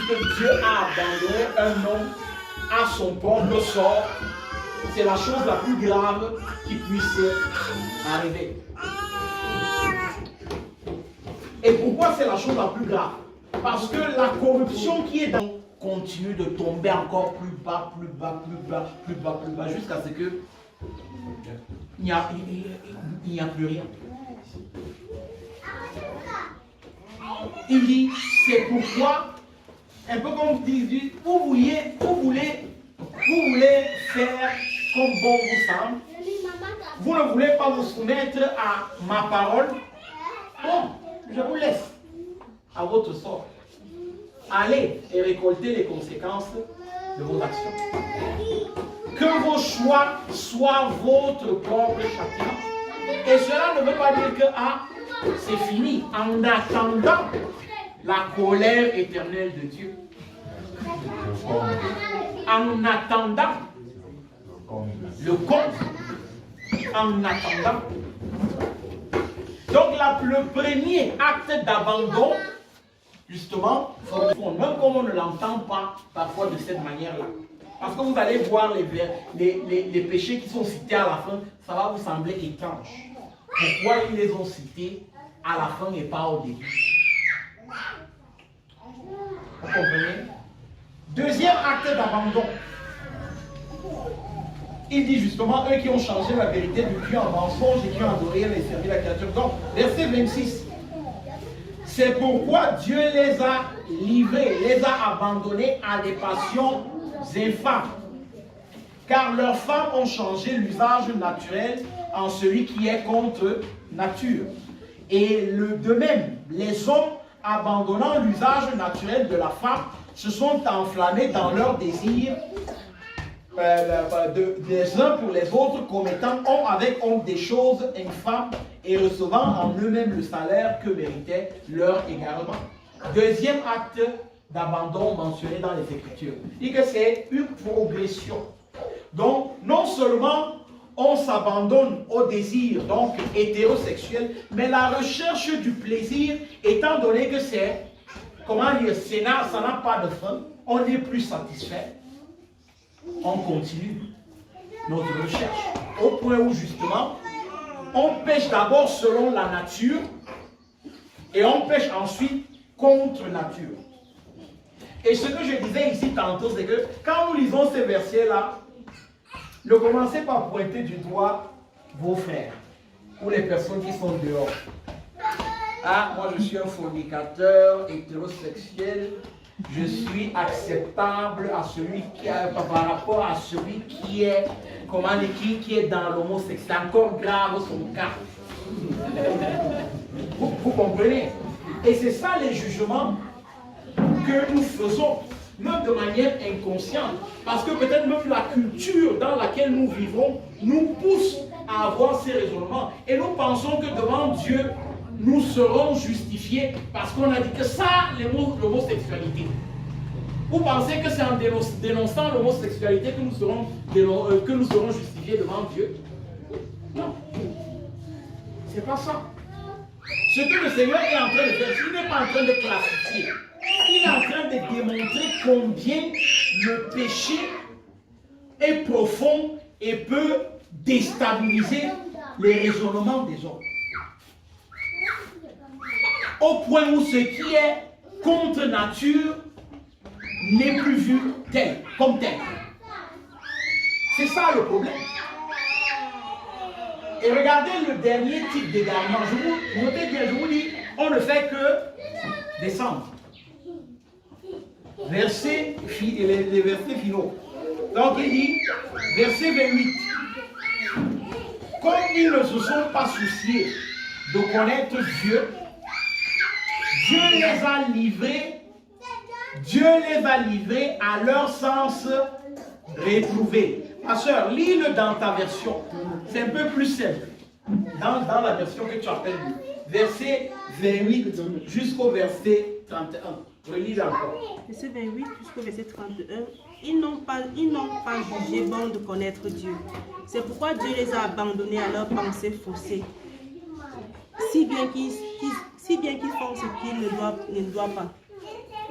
que Dieu a abandonné un homme à son propre sort, c'est la chose la plus grave qui puisse arriver. Et pourquoi c'est la chose la plus grave? Parce que la corruption qui est dans continue de tomber encore plus bas, plus bas, plus bas, plus bas, plus bas, jusqu'à ce que il n'y a plus rien. Il dit, c'est pourquoi, un peu comme dit, vous voulez faire comme bon vous semble. Vous ne voulez pas vous soumettre à ma parole. Bon, je vous laisse à votre sort. Allez et récoltez les conséquences de vos actions. Que vos choix soient votre propre chacun. Et cela ne veut pas dire que c'est fini. En attendant la colère éternelle de Dieu. En attendant le compte. En attendant. Donc le premier acte d'abandon, justement, même comme on ne l'entend pas parfois de cette manière-là. Parce que vous allez voir les péchés qui sont cités à la fin, ça va vous sembler étrange. Pourquoi ils les ont cités à la fin et pas au début? Vous comprenez? Deuxième acte d'abandon. Il dit justement, eux qui ont changé la vérité du Dieu en mensonge et qui ont adoré et servi la créature. Donc, verset 26. C'est pourquoi Dieu les a livrés, les a abandonnés à des passions infâmes. Car leurs femmes ont changé l'usage naturel en celui qui est contre nature. Et de même, les hommes, abandonnant l'usage naturel de la femme, se sont enflammés dans leurs désirs des uns pour les autres, commettant avec honte des choses infâmes et recevant en eux-mêmes le salaire que méritait leur égarement. Deuxième acte d'abandon mentionné dans les Écritures. Il dit que c'est une progression. Donc, non seulement on s'abandonne au désir, donc hétérosexuel, mais la recherche du plaisir, étant donné que c'est, comment dire, ça n'a pas de fin, on n'est plus satisfait. On continue notre recherche au point où justement on pêche d'abord selon la nature et on pêche ensuite contre nature. Et ce que je disais ici tantôt, c'est que quand nous lisons ces versets-là, ne commencez pas à pointer du doigt vos frères ou les personnes qui sont dehors. Ah, moi je suis un fornicateur hétérosexuel. Je suis acceptable à celui qui a, par rapport à celui qui est, qui est dans l'homosexualité. C'est encore grave son cas. Vous comprenez? Et c'est ça les jugements que nous faisons, même de manière inconsciente. Parce que peut-être même la culture dans laquelle nous vivons nous pousse à avoir ces raisonnements. Et nous pensons que devant Dieu, nous serons justifiés parce qu'on a dit que ça, l'homosexualité. Vous pensez que c'est en dénonçant l'homosexualité que nous serons justifiés devant Dieu? Non. C'est pas ça. Ce que le Seigneur est en train de faire, il n'est pas en train de classifier. Il est en train de démontrer combien le péché est profond et peut déstabiliser les raisonnements des hommes. Au point où ce qui est contre nature n'est plus vu tel, comme tel. C'est ça le problème. Et regardez le dernier type d'égarement. Notez bien, je vous dis, on ne fait que descendre. Les versets finaux. Donc il dit, verset 28. Comme ils ne se sont pas souciés de connaître Dieu, Dieu les a livrés à leur sens réprouvé. Ma soeur, lis-le dans ta version. C'est un peu plus simple. Dans la version que tu appelles verset 28 jusqu'au verset 31. Relis encore. Verset 28 jusqu'au verset 31. Ils n'ont pas jugé bon de connaître Dieu. C'est pourquoi Dieu les a abandonnés à leurs pensées faussées. Si bien qu'ils font ce qu'ils ne doivent pas.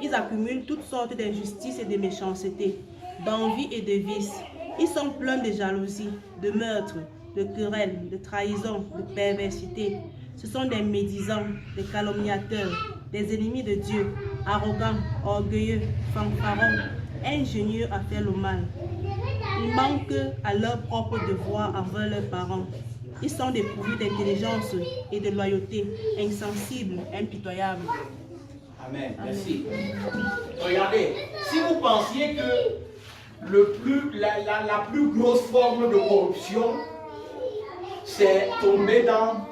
Ils accumulent toutes sortes d'injustices et de méchanceté, d'envie et de vices. Ils sont pleins de jalousie, de meurtre, de querelles, de trahison, de perversité. Ce sont des médisants, des calomniateurs, des ennemis de Dieu, arrogants, orgueilleux, fanfarons, ingénieux à faire le mal. Ils manquent à leur propre devoir envers leurs parents. Ils sont dépourvus d'intelligence et de loyauté, insensibles, impitoyables. Amen. Merci. Regardez, si vous pensiez que la plus grosse forme de corruption, c'est tomber dans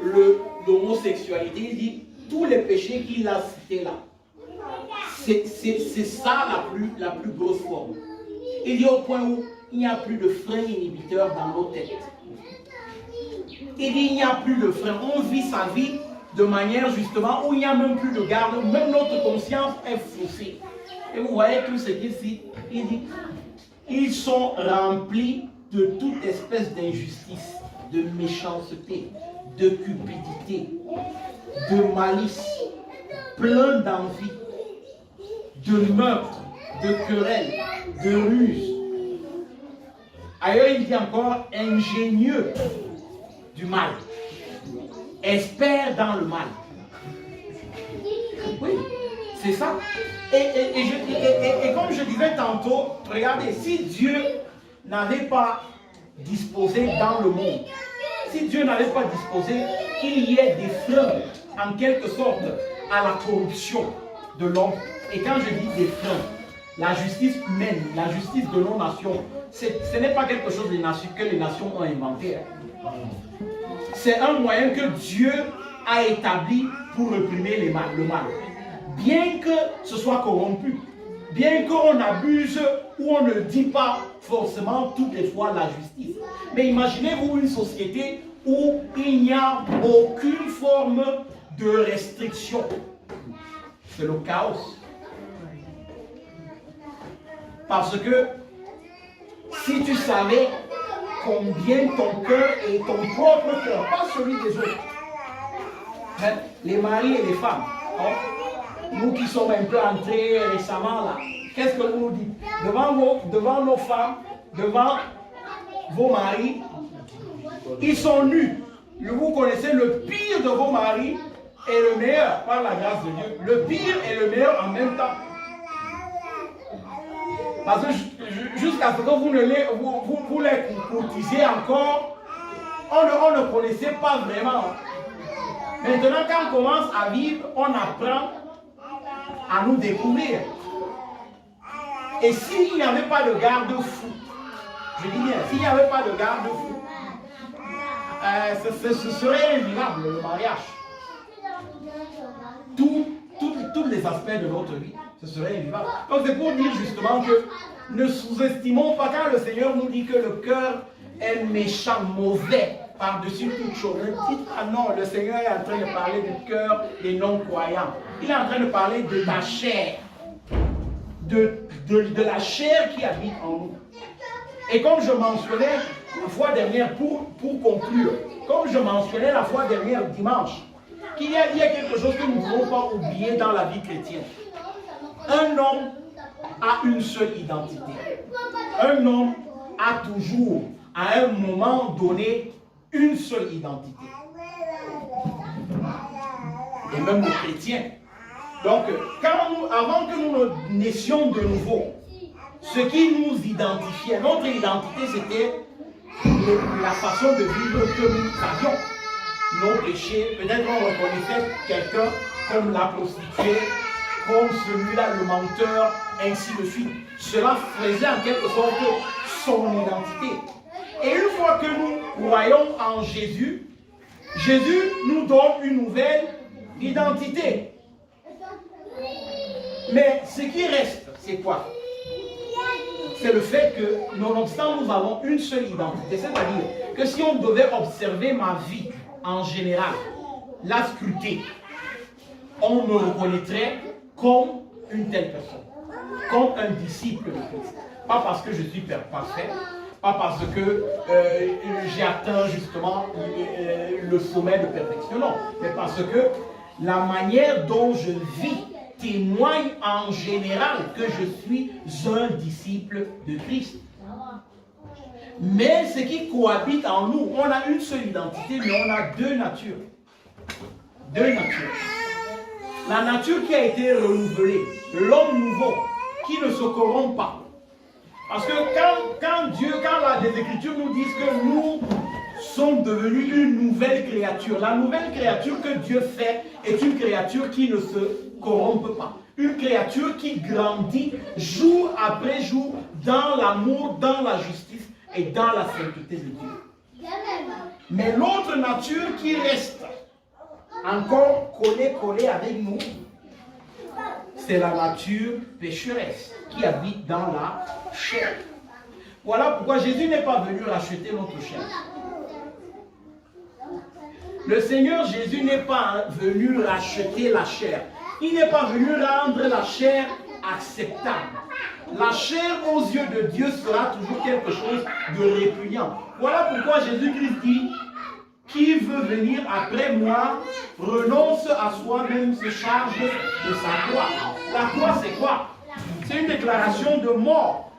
l'homosexualité, il dit tous les péchés qu'il a cités là. C'est ça la plus grosse forme. Il dit au point où il n'y a plus de frein inhibiteur dans nos têtes. Il dit il n'y a plus de frein. On vit sa vie de manière justement où il n'y a même plus de garde. Même notre conscience est faussée. Et vous voyez tout ce qu'il cite. Il dit ils sont remplis de toute espèce d'injustice, de méchanceté, de cupidité, de malice, plein d'envie, de meurtre, de querelle, de ruse. Ailleurs, il dit encore ingénieux du mal, expert dans le mal. Oui, c'est ça. Et comme je disais tantôt, regardez, si Dieu n'avait pas disposé dans le monde, si Dieu n'avait pas disposé qu'il y ait des freins, en quelque sorte, à la corruption de l'homme, et quand je dis des freins, la justice humaine, la justice de nos nations, ce n'est pas quelque chose que les nations ont inventé. C'est un moyen que Dieu a établi pour réprimer le mal. Bien que ce soit corrompu, bien qu'on abuse ou on ne dit pas forcément toutes les fois la justice. Mais imaginez-vous une société où il n'y a aucune forme de restriction. C'est le chaos. Parce que si tu savais combien ton cœur et ton propre cœur, pas celui des autres, mais les maris et les femmes, hein, nous qui sommes un peu entrés récemment là, qu'est-ce que vous nous dites? Devant nos femmes, devant vos maris, ils sont nus. Vous connaissez le pire de vos maris et le meilleur par la grâce de Dieu. Le pire et le meilleur en même temps. Parce que jusqu'à ce que vous les courtisiez encore, on ne connaissait pas vraiment. Maintenant, quand on commence à vivre, on apprend à nous découvrir. Et s'il n'y avait pas de garde-fou, je dis bien, s'il n'y avait pas de garde-fou, ce serait invivable le mariage. Tous les aspects de notre vie, ce serait invivable. Donc c'est pour dire justement que ne sous-estimons pas quand le Seigneur nous dit que le cœur est méchant, mauvais, par-dessus toute chose. Ne dites pas non, le Seigneur est en train de parler du cœur des non-croyants. Il est en train de parler de ta chair, de la chair qui habite en nous. Et comme je mentionnais la fois dernière, pour conclure, comme je mentionnais la fois dernière dimanche, qu'il y a quelque chose que nous ne devons pas oublier dans la vie chrétienne. Un homme a une seule identité. Un homme a toujours, à un moment donné, une seule identité. Et même les chrétiens. Donc, avant que nous naissions de nouveau, ce qui nous identifiait, notre identité, c'était la façon de vivre que nous avions. Nos péchés, peut-être on reconnaissait quelqu'un comme la prostituée, comme celui-là, le menteur, ainsi de suite. Cela faisait en quelque sorte son identité. Et une fois que nous croyons en Jésus, Jésus nous donne une nouvelle identité. Mais ce qui reste, c'est quoi? C'est le fait que, nonobstant nous avons une seule identité, c'est-à-dire que si on devait observer ma vie en général, la sculpter, on me reconnaîtrait comme une telle personne, comme un disciple de Christ. Pas parce que je suis parfait, pas parce que j'ai atteint justement le sommet de perfection, non, mais parce que la manière dont je vis témoigne en général que je suis un disciple de Christ. Mais ce qui cohabite en nous, on a une seule identité, mais on a deux natures. Deux natures. La nature qui a été renouvelée, l'homme nouveau, qui ne se corrompt pas. Parce que quand les Écritures nous disent que nous sommes devenus une nouvelle créature, la nouvelle créature que Dieu fait est une créature qui ne se corrompt pas. Une créature qui grandit jour après jour dans l'amour, dans la justice et dans la sainteté de Dieu. Mais l'autre nature qui reste encore collée avec nous, c'est la nature pécheresse qui habite dans la chair. Voilà pourquoi Jésus n'est pas venu racheter notre chair. Le Seigneur Jésus n'est pas venu racheter la chair. Il n'est pas venu rendre la chair acceptable. La chair aux yeux de Dieu sera toujours quelque chose de répugnant. Voilà pourquoi Jésus-Christ dit: qui veut venir après moi renonce à soi-même, se charge de sa croix. La croix, c'est quoi? C'est une déclaration de mort.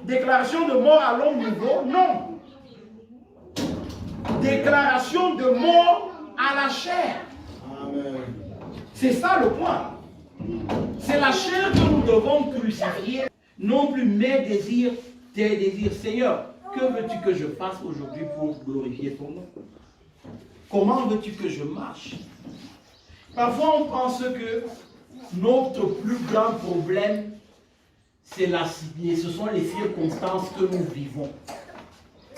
Déclaration de mort à l'homme nouveau? Non. Déclaration de mort à la chair. Amen. C'est ça le point. C'est la chair que nous devons crucifier, non plus mes désirs, tes désirs. Seigneur, que veux-tu que je fasse aujourd'hui pour glorifier ton nom? Comment veux-tu que je marche? Parfois on pense que notre plus grand problème, ce sont les circonstances que nous vivons,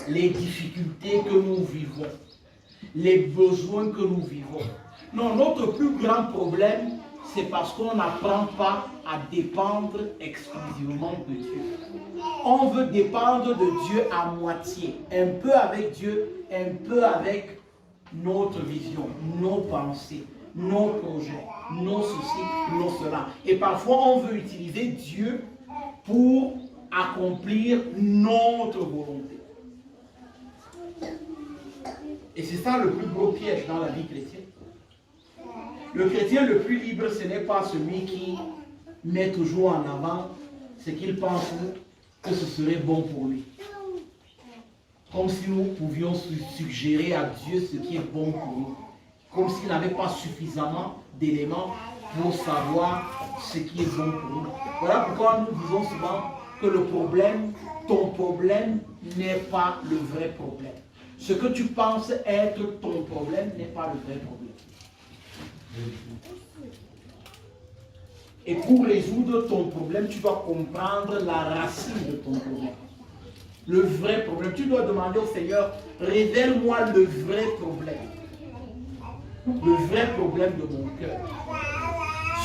les difficultés que nous vivons, les besoins que nous vivons. Non, notre plus grand problème, c'est parce qu'on n'apprend pas à dépendre exclusivement de Dieu. On veut dépendre de Dieu à moitié, un peu avec Dieu, un peu avec notre vision, nos pensées, nos projets, nos soucis, nos cela. Et parfois, on veut utiliser Dieu pour accomplir notre volonté. Et c'est ça le plus gros piège dans la vie chrétienne. Le chrétien le plus libre, ce n'est pas celui qui met toujours en avant ce qu'il pense que ce serait bon pour lui. Comme si nous pouvions suggérer à Dieu ce qui est bon pour nous. Comme s'il n'avait pas suffisamment d'éléments pour savoir ce qui est bon pour nous. Voilà pourquoi nous disons souvent que le problème, ton problème n'est pas le vrai problème. Ce que tu penses être ton problème n'est pas le vrai problème. Et pour résoudre ton problème, tu dois comprendre la racine de ton problème. Le vrai problème. Tu dois demander au Seigneur, révèle-moi le vrai problème. Le vrai problème de mon cœur.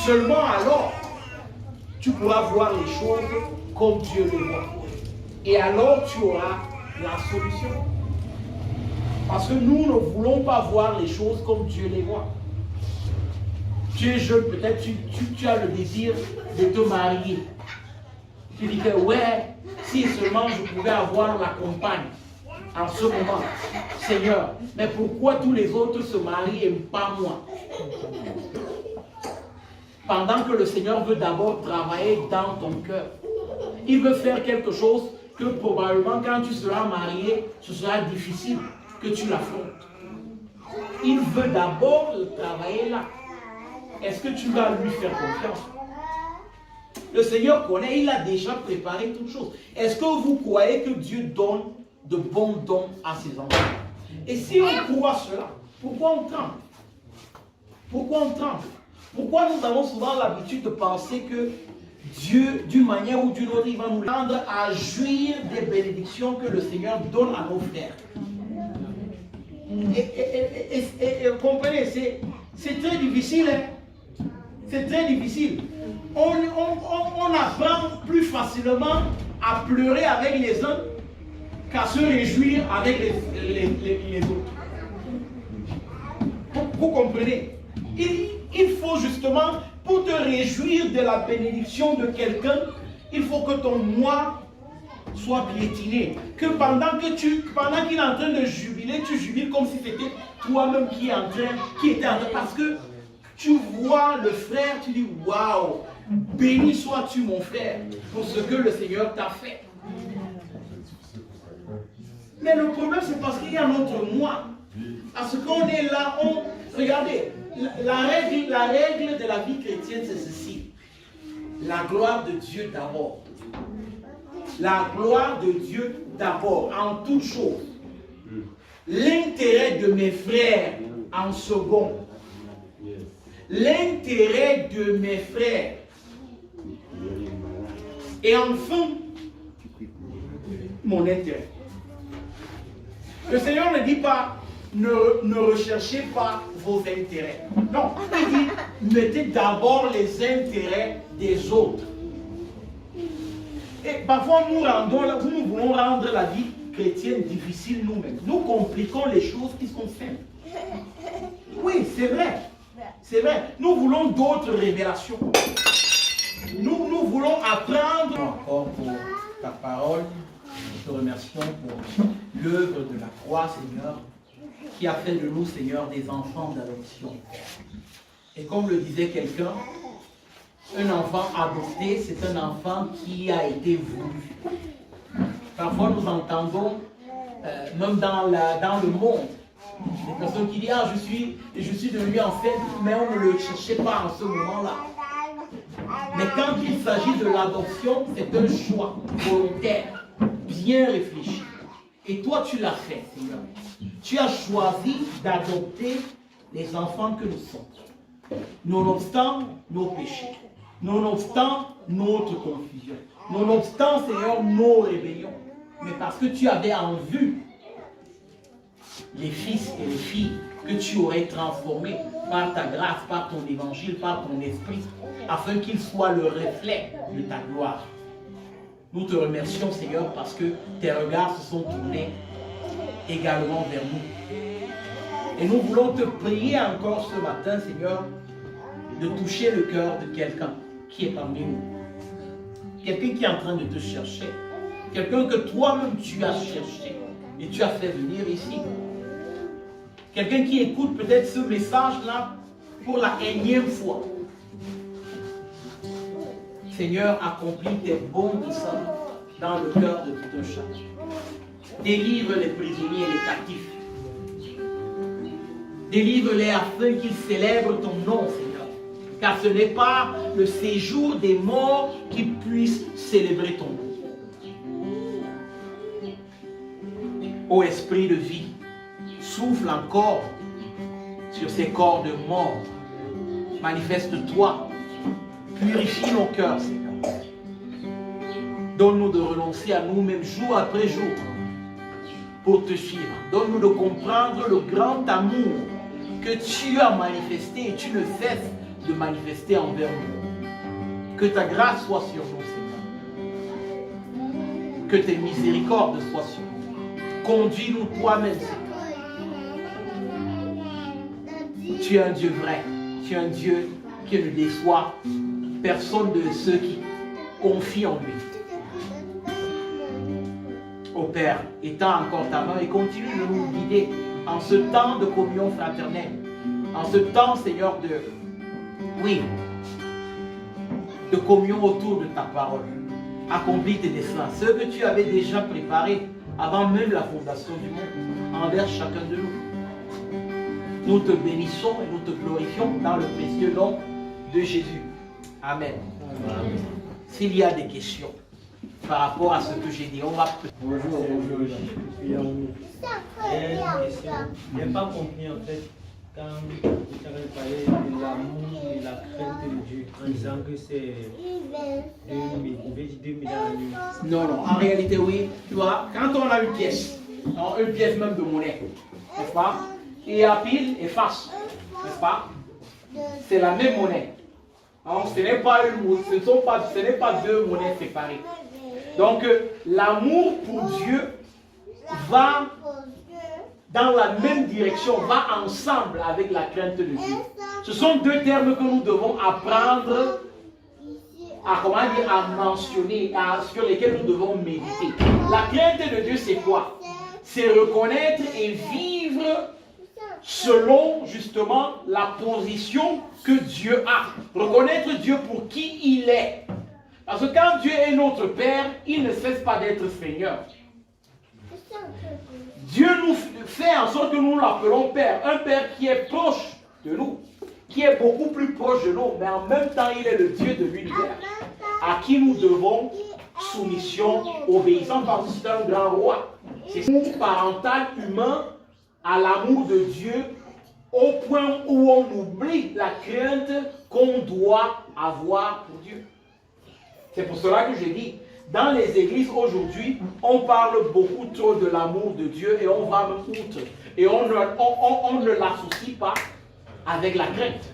Seulement alors, tu pourras voir les choses comme Dieu les voit. Et alors, tu auras la solution. Parce que nous ne voulons pas voir les choses comme Dieu les voit. Tu es jeune, peut-être tu as le désir de te marier. Tu dis que ouais, si seulement je pouvais avoir la compagne en ce moment, Seigneur, mais pourquoi tous les autres se marient et pas moi? Pendant que le Seigneur veut d'abord travailler dans ton cœur. Il veut faire quelque chose que probablement quand tu seras marié, ce sera difficile que tu l'affrontes. Il veut d'abord le travailler là. Est-ce que tu vas lui faire confiance? Le Seigneur connaît, il a déjà préparé toutes choses. Est-ce que vous croyez que Dieu donne de bons dons à ses enfants? Et si on croit cela, pourquoi on tremble? Pourquoi on tremble? Pourquoi nous avons souvent l'habitude de penser que Dieu, d'une manière ou d'une autre, il va nous rendre à jouir des bénédictions que le Seigneur donne à nos frères? Et comprenez, c'est très difficile. Hein? C'est très difficile. On apprend plus facilement à pleurer avec les uns qu'à se réjouir avec les autres. Vous comprenez? Il faut justement, pour te réjouir de la bénédiction de quelqu'un, il faut que ton moi soit piétiné. Que pendant qu'il est en train de jubiler, tu jubiles comme si c'était toi-même qui était en train. Parce que Tu vois le frère, tu dis waouh, béni sois-tu mon frère pour ce que le Seigneur t'a fait. Mais le problème c'est parce qu'il y a notre moi. Parce qu'on est là, regardez, la règle de la vie chrétienne c'est ceci. La gloire de Dieu d'abord. La gloire de Dieu d'abord, en toute chose. L'intérêt de mes frères en second. L'intérêt de mes frères. Et enfin, mon intérêt. Le Seigneur ne dit pas, ne recherchez pas vos intérêts. Non, il dit, mettez d'abord les intérêts des autres. Et parfois, nous voulons rendre la vie chrétienne difficile nous-mêmes. Nous compliquons les choses qui sont simples. Oui, c'est vrai. C'est vrai. Nous voulons d'autres révélations. Nous voulons apprendre. Encore pour ta parole. Nous te remercions pour l'œuvre de la croix, Seigneur, qui a fait de nous, Seigneur, des enfants d'adoption. Et comme le disait quelqu'un, un enfant adopté, c'est un enfant qui a été voulu. Parfois, nous entendons, même dans le monde, des personnes qui disent « Ah, je suis devenu enceinte, mais on ne le cherchait pas en ce moment-là. » Mais quand il s'agit de l'adoption, c'est un choix volontaire, bien réfléchi. Et toi, tu l'as fait, Seigneur. Tu as choisi d'adopter les enfants que nous sommes. Nonobstant nos péchés, nonobstant notre confusion, nonobstant, Seigneur, nos rébellions. Mais parce que tu avais en vue les fils et les filles que tu aurais transformés par ta grâce, par ton évangile, par ton esprit, afin qu'ils soient le reflet de ta gloire. Nous te remercions, Seigneur, parce que tes regards se sont tournés également vers nous. Et nous voulons te prier encore ce matin, Seigneur, de toucher le cœur de quelqu'un qui est parmi nous. Quelqu'un qui est en train de te chercher. Quelqu'un que toi-même tu as cherché et tu as fait venir ici. Quelqu'un qui écoute peut-être ce message-là pour la énième fois. Seigneur, accomplis tes bons desseins dans le cœur de tout un chacun. Délivre les prisonniers et les captifs. Délivre-les afin qu'ils célèbrent ton nom, Seigneur. Car ce n'est pas le séjour des morts qui puisse célébrer ton nom. Ô Esprit de vie, souffle encore sur ces corps de mort. Manifeste-toi. Purifie nos cœurs, Seigneur. Donne-nous de renoncer à nous-mêmes jour après jour pour te suivre. Donne-nous de comprendre le grand amour que tu as manifesté et tu ne cesses de manifester envers nous. Que ta grâce soit sur nous, Seigneur. Que tes miséricordes soient sur nous. Conduis-nous toi-même, Seigneur. Tu es un Dieu vrai. Tu es un Dieu qui ne déçoit personne de ceux qui confient en lui. Ô Père, étends encore ta main et continue de nous guider en ce temps de communion fraternelle, en ce temps, Seigneur, de communion autour de ta parole. Accomplis tes desseins, ceux que tu avais déjà préparés avant même la fondation du monde, envers chacun de nous. Nous te bénissons et nous te glorifions dans le précieux nom de Jésus. Amen. Amen. S'il y a des questions par rapport à ce que j'ai dit, on va... Bonjour. J'ai une question. Je n'ai pas compris en fait quand vous avez parlé de l'amour et la crainte de Dieu en disant que c'est 2000 ans. Non, en réalité oui. Tu vois, quand on a une pièce même de monnaie, n'est-ce pas? Et à pile et face, n'est-ce pas? C'est la même monnaie. Alors, ce n'est pas deux monnaies séparées. Donc, l'amour pour Dieu va dans la même direction, va ensemble avec la crainte de Dieu. Ce sont deux termes que nous devons apprendre à mentionner, sur lesquels nous devons méditer. La crainte de Dieu, c'est quoi? C'est reconnaître et vivre selon justement la position que Dieu a. Reconnaître Dieu pour qui il est. Parce que quand Dieu est notre Père, il ne cesse pas d'être Seigneur. Dieu nous fait en sorte que nous l'appelons Père. Un Père qui est proche de nous, qui est beaucoup plus proche de nous, mais en même temps, il est le Dieu de l'univers, à qui nous devons soumission, obéissance, parce que c'est un grand roi. C'est l'amour parental humain à l'amour de Dieu, au point où on oublie la crainte qu'on doit avoir pour Dieu. C'est pour cela que j'ai dit, dans les églises aujourd'hui, on parle beaucoup trop de l'amour de Dieu et on va même outre. Et on ne l'associe pas avec la crainte.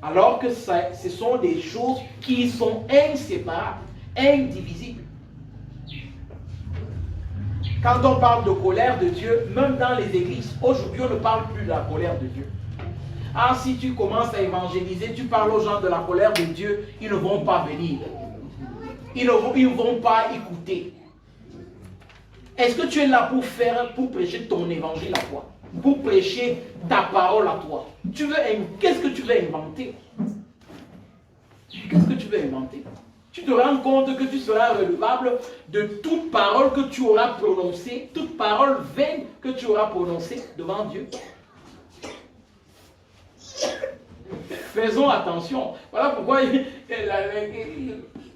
Alors que ce sont des choses qui sont inséparables, indivisibles. Quand on parle de colère de Dieu, même dans les églises, aujourd'hui on ne parle plus de la colère de Dieu. Ah, si tu commences à évangéliser, tu parles aux gens de la colère de Dieu, ils ne vont pas venir. Ils ne vont pas écouter. Est-ce que tu es là pour prêcher ton évangile à toi? Pour prêcher ta parole à toi? Qu'est-ce que tu veux inventer? Qu'est-ce que tu veux inventer? Tu te rends compte que tu seras redevable de toute parole que tu auras prononcée, toute parole vaine que tu auras prononcée devant Dieu. Faisons attention. Voilà pourquoi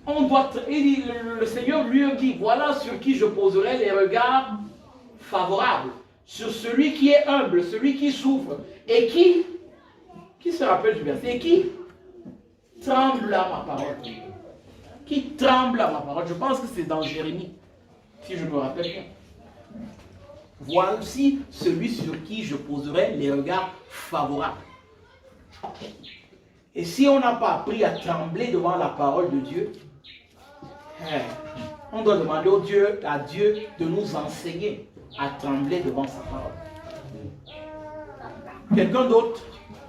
on doit, le Seigneur lui dit, voilà sur qui je poserai les regards favorables. Sur celui qui est humble, celui qui souffre. Et qui se rappelle du verset? Et qui tremble à ma parole. Qui tremble à ma parole. Je pense que c'est dans Jérémie, si je me rappelle bien. Voici celui sur qui je poserai les regards favorables. Et si on n'a pas appris à trembler devant la parole de Dieu, on doit demander à Dieu de nous enseigner à trembler devant sa parole. Quelqu'un d'autre?